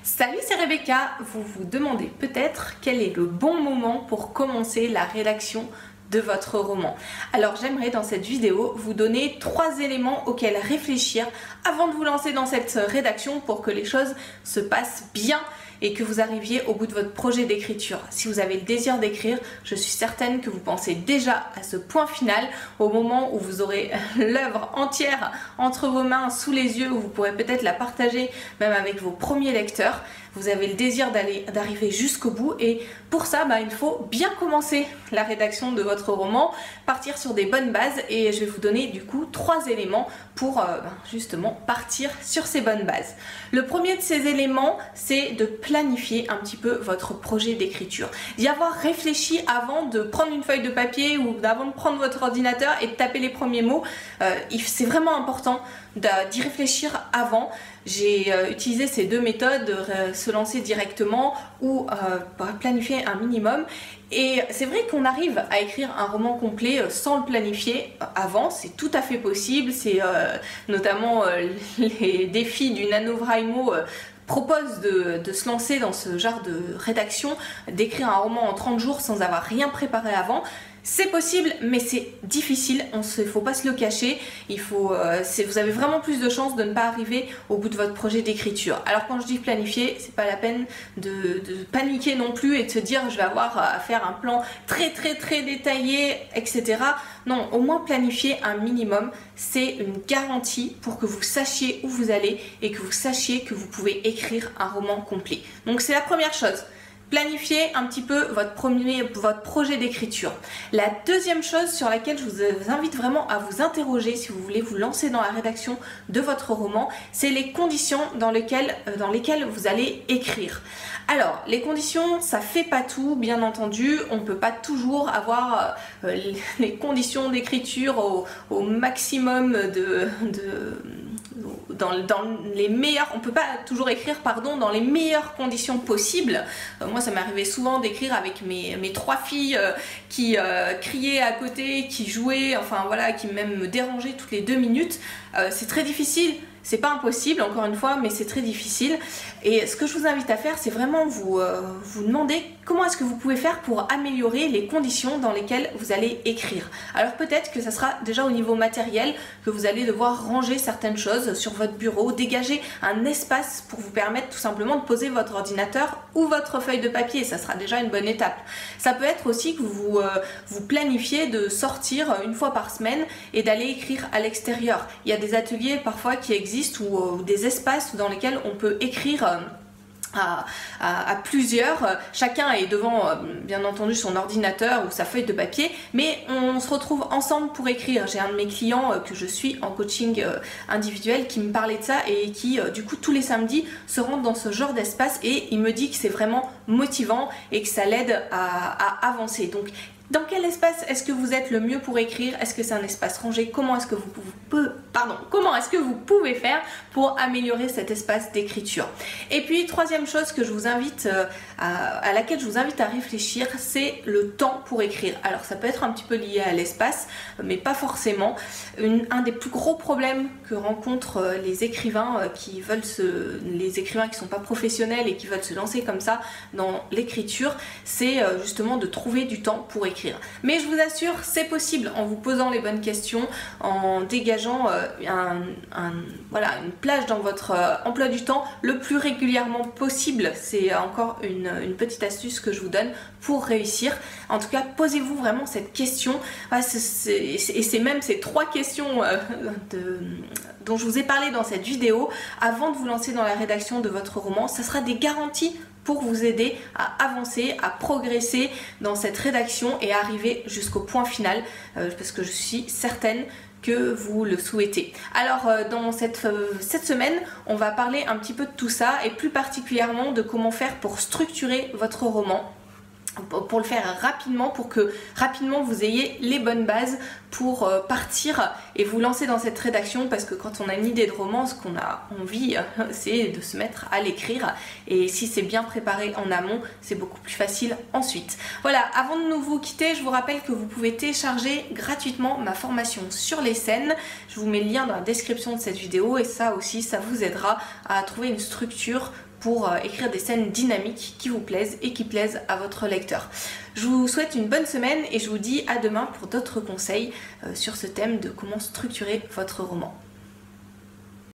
Salut, c'est Rebecca. Vous vous demandez peut-être quel est le bon moment pour commencer la rédaction de votre roman. Alors j'aimerais dans cette vidéo vous donner 3 éléments auxquels réfléchir avant de vous lancer dans cette rédaction pour que les choses se passent bien et que vous arriviez au bout de votre projet d'écriture. Si vous avez le désir d'écrire, je suis certaine que vous pensez déjà à ce point final au moment où vous aurez l'œuvre entière entre vos mains, sous les yeux, où vous pourrez peut-être la partager même avec vos premiers lecteurs. Vous avez le désir d'arriver jusqu'au bout et pour ça, il faut bien commencer la rédaction de votre roman, partir sur des bonnes bases et je vais vous donner du coup 3 éléments pour justement partir sur ces bonnes bases. Le premier de ces éléments, c'est de planifier un petit peu votre projet d'écriture. D'y avoir réfléchi avant de prendre une feuille de papier ou avant de prendre votre ordinateur et de taper les premiers mots. C'est vraiment important d'y réfléchir avant. J'ai utilisé ces 2 méthodes, se lancer directement ou planifier un minimum. Et c'est vrai qu'on arrive à écrire un roman complet sans le planifier avant, c'est tout à fait possible. C'est notamment les défis du NaNoWriMo propose de se lancer dans ce genre de rédaction, d'écrire un roman en 30 jours sans avoir rien préparé avant. C'est possible, mais c'est difficile, il ne faut pas se le cacher. Vous avez vraiment plus de chances de ne pas arriver au bout de votre projet d'écriture. Alors quand je dis planifier, c'est pas la peine de paniquer non plus et de se dire je vais avoir à faire un plan très détaillé, etc. Non, au moins planifier un minimum, c'est une garantie pour que vous sachiez où vous allez et que vous sachiez que vous pouvez écrire un roman complet. Donc c'est la première chose. Planifiez un petit peu votre projet d'écriture. La deuxième chose sur laquelle je vous invite vraiment à vous interroger si vous voulez vous lancer dans la rédaction de votre roman, c'est les conditions dans lesquelles vous allez écrire. Alors, les conditions, ça fait pas tout, bien entendu. On ne peut pas toujours avoir les conditions d'écriture au maximum dans les meilleures, on peut pas toujours écrire dans les meilleures conditions possibles. Moi ça m'est arrivé souvent d'écrire avec mes 3 filles qui criaient à côté, qui jouaient, enfin voilà, qui même me dérangeaient toutes les 2 minutes. C'est très difficile. C'est pas impossible, encore une fois, mais c'est très difficile. Et ce que je vous invite à faire, c'est vraiment vous demander comment est-ce que vous pouvez faire pour améliorer les conditions dans lesquelles vous allez écrire. Alors peut-être que ça sera déjà au niveau matériel, que vous allez devoir ranger certaines choses sur votre bureau, dégager un espace pour vous permettre tout simplement de poser votre ordinateur ou votre feuille de papier. Ça sera déjà une bonne étape. Ça peut être aussi que vous planifiez de sortir une fois par semaine et d'aller écrire à l'extérieur. Il y a des ateliers parfois qui existent ou des espaces dans lesquels on peut écrire à plusieurs. Chacun est devant bien entendu son ordinateur ou sa feuille de papier, mais on se retrouve ensemble pour écrire. J'ai un de mes clients que je suis en coaching individuel qui me parlait de ça et qui du coup tous les samedis se rend dans ce genre d'espace et il me dit que c'est vraiment motivant et que ça l'aide à avancer. Donc dans quel espace est-ce que vous êtes le mieux pour écrire? Est-ce que c'est un espace rangé? Comment est-ce que vous pouvez faire pour améliorer cet espace d'écriture? Et puis, troisième chose que je vous invite à laquelle je vous invite à réfléchir, c'est le temps pour écrire. Alors ça peut être un petit peu lié à l'espace, mais pas forcément. Un des plus gros problèmes que rencontrent les écrivains qui sont pas professionnels et qui veulent se lancer comme ça dans l'écriture, c'est justement de trouver du temps pour écrire. Mais je vous assure, c'est possible en vous posant les bonnes questions, en dégageant une plage dans votre emploi du temps le plus régulièrement possible. C'est encore une petite astuce que je vous donne pour réussir. En tout cas, posez-vous vraiment cette question. Et c'est même ces 3 questions dont je vous ai parlé dans cette vidéo avant de vous lancer dans la rédaction de votre roman. Ça sera des garanties pour vous aider à avancer, à progresser dans cette rédaction et à arriver jusqu'au point final parce que je suis certaine que vous le souhaitez. Alors dans cette semaine, on va parler un petit peu de tout ça et plus particulièrement de comment faire pour structurer votre roman, pour le faire rapidement, pour que rapidement vous ayez les bonnes bases pour partir et vous lancer dans cette rédaction, parce que quand on a une idée de roman, ce qu'on a envie c'est de se mettre à l'écrire, et si c'est bien préparé en amont, c'est beaucoup plus facile ensuite. Voilà, avant de vous quitter, je vous rappelle que vous pouvez télécharger gratuitement ma formation sur les scènes. Je vous mets le lien dans la description de cette vidéo et ça aussi, ça vous aidera à trouver une structure pour écrire des scènes dynamiques qui vous plaisent et qui plaisent à votre lecteur. Je vous souhaite une bonne semaine et je vous dis à demain pour d'autres conseils sur ce thème de comment structurer votre roman.